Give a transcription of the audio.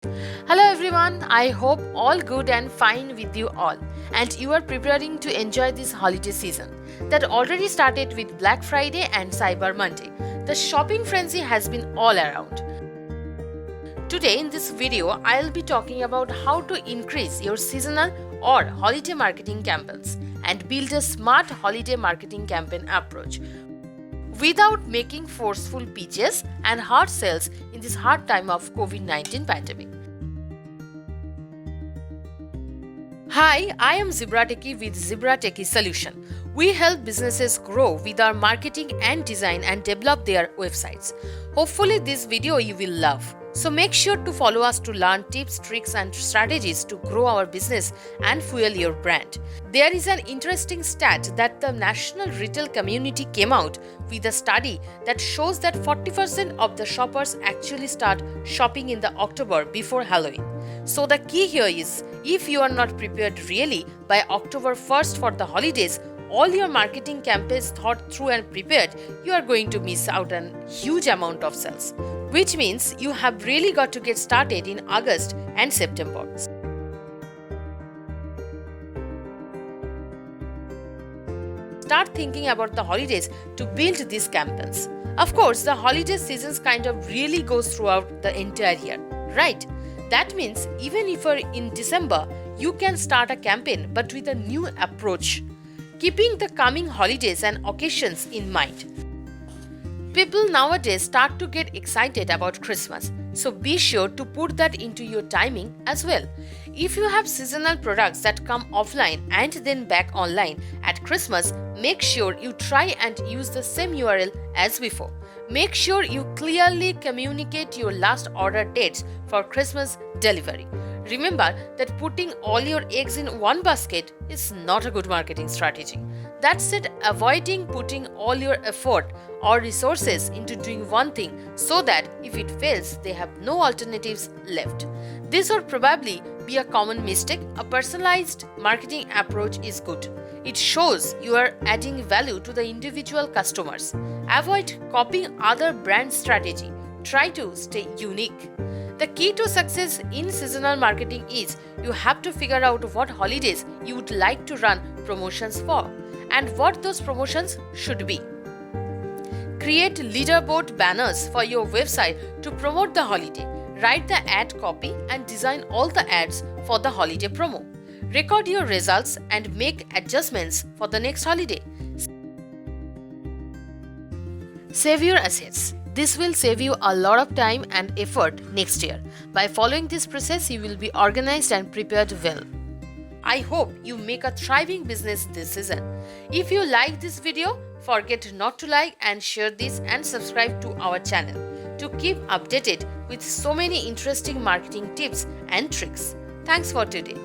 Hello everyone, I hope all good and fine with you all, and you are preparing to enjoy this holiday season that already started with Black Friday and Cyber Monday. The shopping frenzy has been all around. Today in this video, I'll be talking about how to increase your seasonal or holiday marketing campaigns and build a smart holiday marketing campaign approach without making forceful pitches and hard sales in this hard time of COVID-19 pandemic. Hi, I am Zebra Techie with Zebra Techie Solution. We help businesses grow with our marketing and design and develop their websites. Hopefully this video you will love. So make sure to follow us to learn tips, tricks and strategies to grow our business and fuel your brand. There is an interesting stat that the national retail community came out with a study that shows that 40% of the shoppers actually start shopping in the October before Halloween. So the key here is, if you are not prepared really by October 1st for the holidays, all your marketing campaigns thought through and prepared, you are going to miss out on huge amount of sales. Which means you have really got to get started in August and September. Start thinking about the holidays to build these campaigns. Of course, the holiday seasons kind of really goes throughout the entire year, right? That means even if you're in December, you can start a campaign but with a new approach, keeping the coming holidays and occasions in mind. People nowadays start to get excited about Christmas, so be sure to put that into your timing as well. If you have seasonal products that come offline and then back online at Christmas, make sure you try and use the same URL as before. Make sure you clearly communicate your last order dates for Christmas delivery. Remember that putting all your eggs in one basket is not a good marketing strategy. That said, avoiding putting all your effort or resources into doing one thing so that if it fails, they have no alternatives left. This would probably be a common mistake. A personalized marketing approach is good. It shows you are adding value to the individual customers. Avoid copying other brand strategy. Try to stay unique. The key to success in seasonal marketing is you have to figure out what holidays you would like to run promotions for and what those promotions should be. Create leaderboard banners for your website to promote the holiday. Write the ad copy and design all the ads for the holiday promo. Record your results and make adjustments for the next holiday. Save your assets. This will save you a lot of time and effort next year. By following this process, you will be organized and prepared well. I hope you make a thriving business this season. If you like this video, forget not to like and share this and subscribe to our channel to keep updated with so many interesting marketing tips and tricks. Thanks for today.